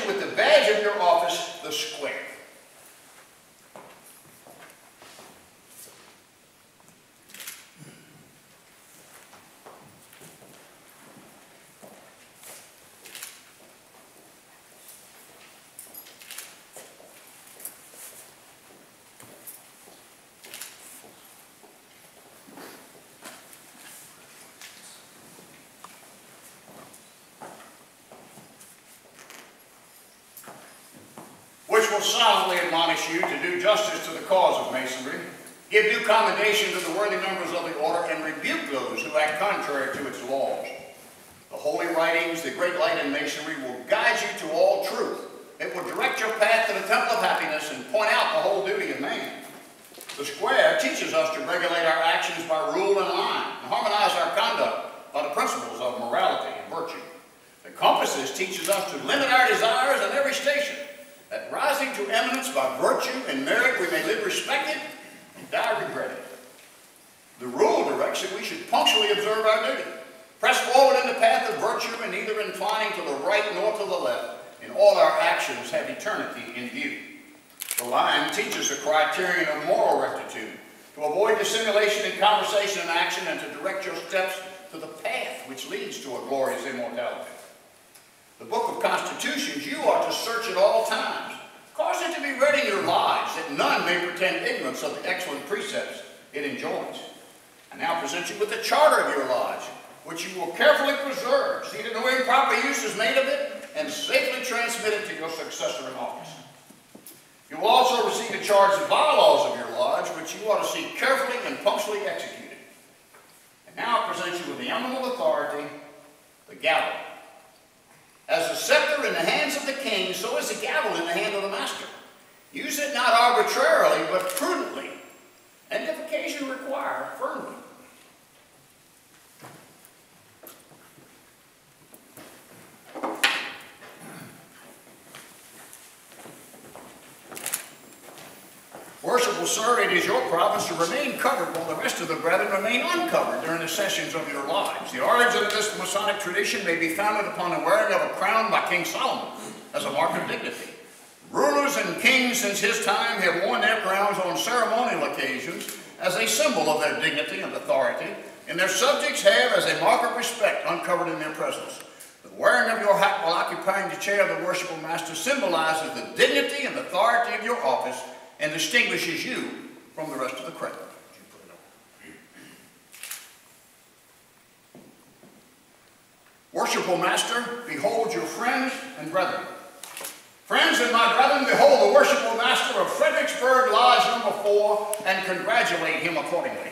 with the badge of your office, the square. Which will solemnly admonish you to do justice to the cause of Masonry, give due commendation to the worthy members of the order, and rebuke those who act contrary to its laws. The holy writings, the great light in Masonry, will guide you to all truth. It will direct your path to the temple of happiness and point out the whole duty of man. The square teaches us to regulate our actions by rule and line, and harmonize our conduct by the principles of morality and virtue. The compasses teaches us to limit our desires in every station, that rising to eminence by virtue and merit we may live respected and die regretted. The rule directs that we should punctually observe our duty, press forward in the path of virtue, and neither inclining to the right nor to the left. In all our actions have eternity in view. The line teaches a criterion of moral rectitude, to avoid dissimulation in conversation and action, and to direct your steps to the path which leads to a glorious immortality. The Book of Constitutions you are to search at all times. Cause it to be read in your lives, that none may pretend ignorance of the excellent precepts it enjoins. I now present you with the charter of your lodge, which you will carefully preserve, see that no improper use is made of it, and safely transmit it to your successor in office. You will also receive the charge and bylaws of your lodge, which you are to see carefully and punctually executed. And now I present you with the emblem of authority, the gavel. As the scepter in the hands of the king, so is the gavel in the hand of the master. Use it not arbitrarily, but prudently, and if occasion require, firmly. Worshipful sir, it is your province to remain covered while the rest of the brethren remain uncovered during the sessions of your lives. The origin of this Masonic tradition may be founded upon the wearing of a crown by King Solomon as a mark of dignity. Rulers and kings since his time have worn their crowns on ceremonial occasions as a symbol of their dignity and authority, and their subjects have, as a mark of respect, uncovered in their presence. The wearing of your hat while occupying the chair of the Worshipful Master symbolizes the dignity and authority of your office and distinguishes you from the rest of the crowd. Worshipful Master, behold your friends and brethren. Friends and my brethren, behold the Worshipful Master of Fredericksburg Lodge No. 4, and congratulate him accordingly.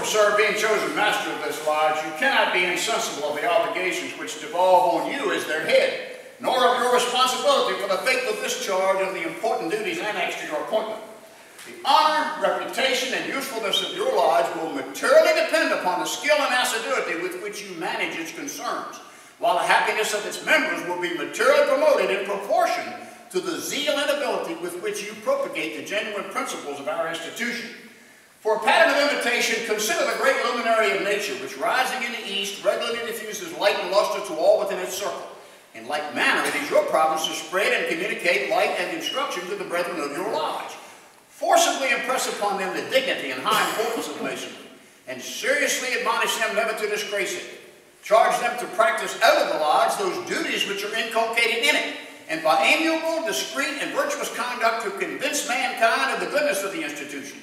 Sir, being chosen master of this lodge, you cannot be insensible of the obligations which devolve on you as their head, nor of your responsibility for the faithful discharge of the important duties annexed to your appointment. The honor, reputation, and usefulness of your lodge will materially depend upon the skill and assiduity with which you manage its concerns, while the happiness of its members will be materially promoted in proportion to the zeal and ability with which you propagate the genuine principles of our institution. For a pattern of imitation, consider the great luminary of nature, which rising in the east regularly diffuses light and luster to all within its circle. In like manner, it is your province to spread and communicate light and instruction to the brethren of your lodge. Forcibly impress upon them the dignity and high importance of Masonry, and seriously admonish them never to disgrace it. Charge them to practice out of the lodge those duties which are inculcated in it, and by amiable, discreet, and virtuous conduct to convince mankind of the goodness of the institution,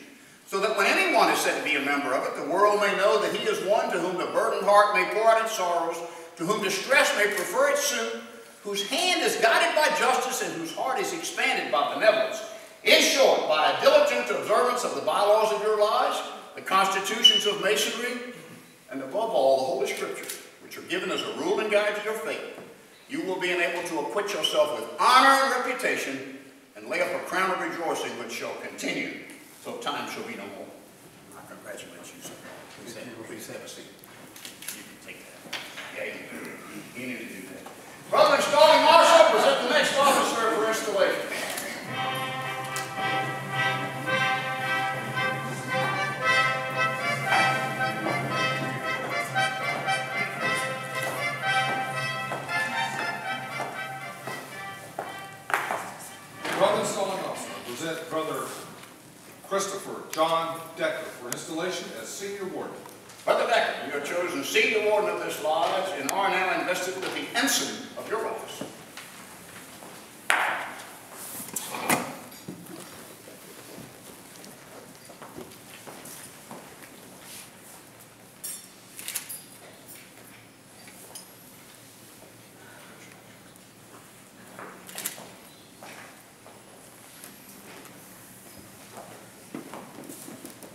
so that when anyone is said to be a member of it, the world may know that he is one to whom the burdened heart may pour out its sorrows, to whom distress may prefer its suit, whose hand is guided by justice, and whose heart is expanded by benevolence. In short, by a diligent observance of the bylaws of your lodge, the constitutions of Masonry, and above all, the Holy Scriptures, which are given as a rule and guide to your faith, you will be enabled to acquit yourself with honor and reputation, and lay up a crown of rejoicing which shall continue till time shall be no more. I congratulate you, sir. Please have a seat. You can take that. Yeah, you need to do that. Brother Installing Marshal, present the next officer for Brother installing officer, present Brother Christopher John Decker for installation as senior warden. Brother Decker, you are chosen senior warden of this lodge and are now invested with the ensign of your office.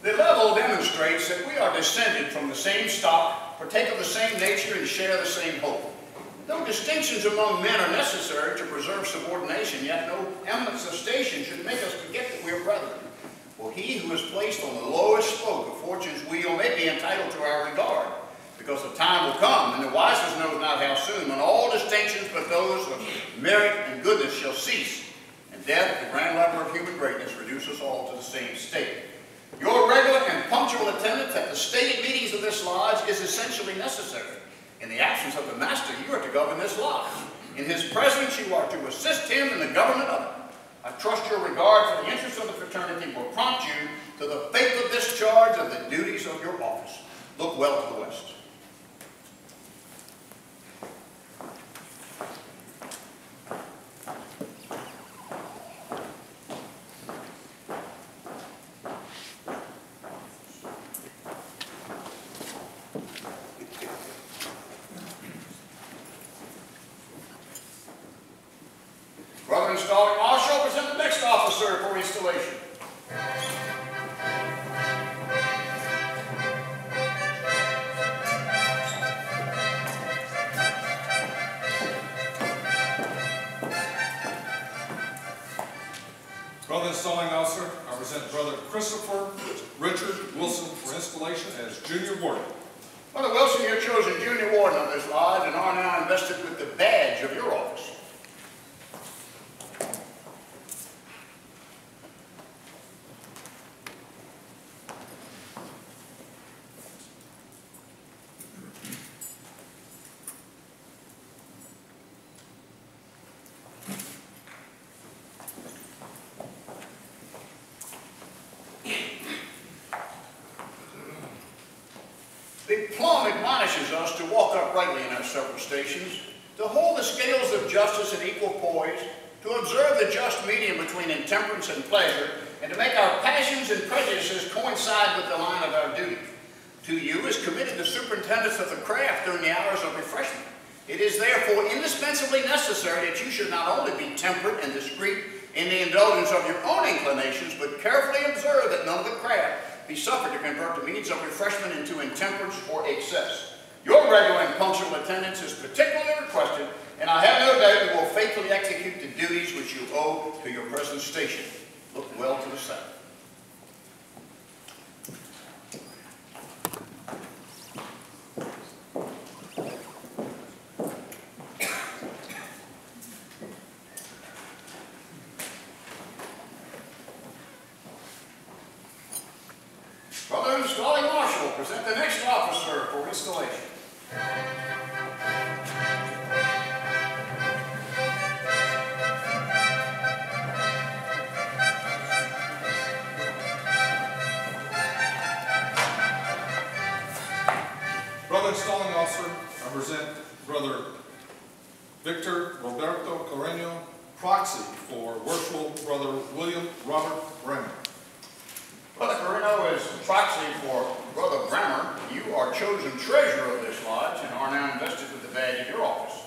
The level demonstrates that we are descended from the same stock, partake of the same nature, and share the same hope. Though distinctions among men are necessary to preserve subordination, yet no eminence of station should make us forget that we are brethren. For he who is placed on the lowest spoke of fortune's wheel may be entitled to our regard, because the time will come, and the wisest knows not how soon, when all distinctions but those of merit and goodness shall cease, and death, the grand lever of human greatness, reduce us all to the same state. Your regular and punctual attendance at the stated meetings of this lodge is essentially necessary. In the absence of the master, you are to govern this lodge. In his presence, you are to assist him in the government of it. I trust your regard for the interests of the fraternity will prompt you to the faithful discharge of the duties of your office. Look well to the west. Brother installing marshal, present the next officer for installation. Brother installing officer, I present Brother Christopher Richard Wilson for installation as junior warden. Brother Wilson, you're chosen junior warden of this lodge and are now invested with the badge of your office. The plumb admonishes us to walk uprightly in our several stations, to hold the scales of justice in equal poise, to observe the just medium between intemperance and pleasure, and to make our passions and prejudices coincide with the line of our duty. To you is committed the superintendence of the craft during the hours of refreshment. It is therefore indispensably necessary that you should not only be temperate and discreet in the indulgence of your own inclinations, but carefully observe that none of the craft be suffered to convert the means of refreshment into intemperance or excess. Your regular and punctual attendance is particularly requested, and I have no doubt you will faithfully execute the duties which you owe to your present station. Look well to the south. Brother installing marshal, present the next officer for installation. Brother installing officer, I present Brother Victor Roberto Carreño, proxy for Worshipful Brother William Robert Bremer. Brother Carino is proxy for Brother Bremer. You are chosen treasurer of this lodge and are now invested with the badge of your office.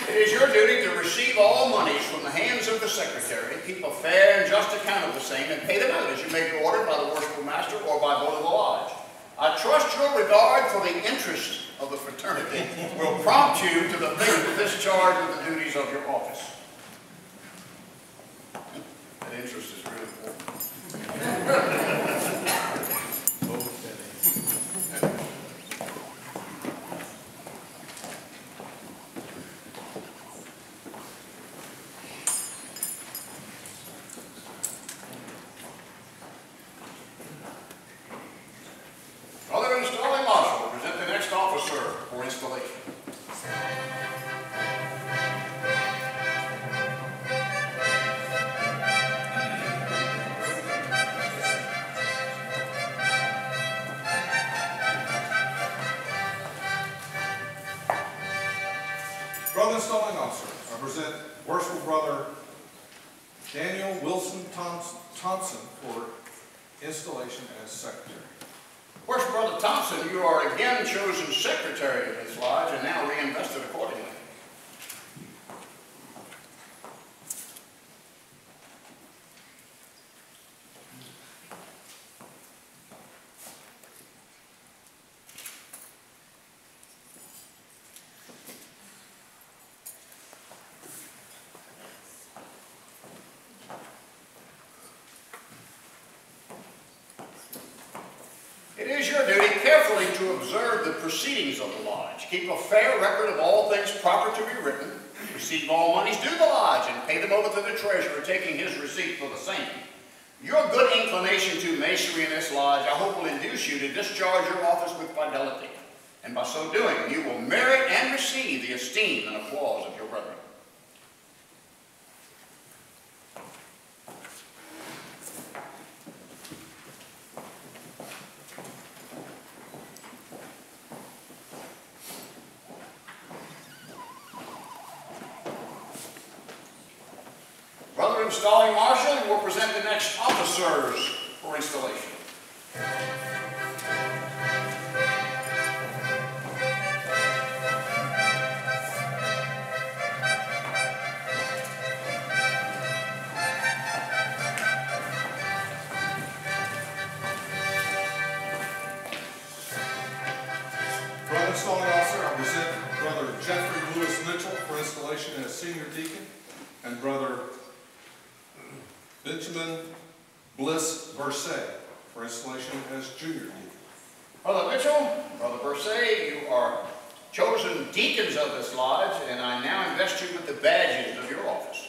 It is your duty to receive all monies from the hands of the secretary, keep a fair and just account of the same, and pay them out as you may be ordered by the Worshipful Master or by vote of the lodge. I trust your regard for the interests of the fraternity will prompt you to the faithful discharge of the duties of your office. That interest is really important. Brother Installing Officer, I present Worshipful Brother Daniel Wilson Thompson for installation as Secretary. Worshipful Brother Thompson, you are again chosen Secretary of this lodge and now reinvested accordingly. It is your duty carefully to observe the proceedings of the lodge, keep a fair record of all things proper to be written, receive all monies due the lodge, and pay them over to the treasurer, taking his receipt for the same. Your good inclination to masonry in this lodge, I hope, will induce you to discharge your office with fidelity, and by so doing, you will merit and receive the esteem and applause of your brethren. Installing Marshal, you will present the next officers for installation. Brother Installing Officer, I present Brother Jeffrey Lewis Mitchell for installation as Senior Deacon, and Brother Benjamin Bliss Versay for installation as Junior Deacon. Brother Mitchell, Brother Versay, you are chosen deacons of this lodge, and I now invest you with the badges of your office.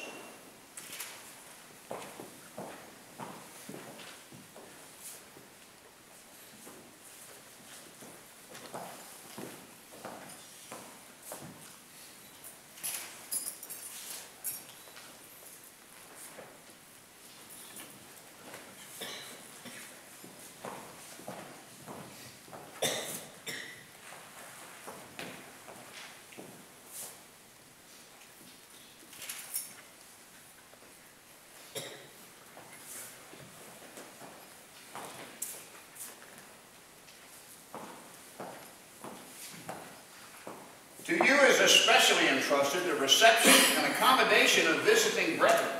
To you is especially entrusted the reception and accommodation of visiting brethren.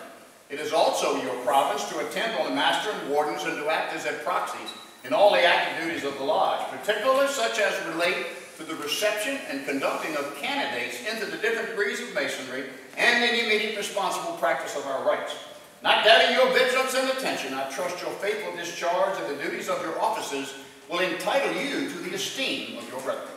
It is also your province to attend on the master and wardens and to act as their proxies in all the active duties of the lodge, particularly such as relate to the reception and conducting of candidates into the different degrees of masonry and the immediate responsible practice of our rites. Not doubting your vigilance and attention, I trust your faithful discharge of the duties of your offices will entitle you to the esteem of your brethren.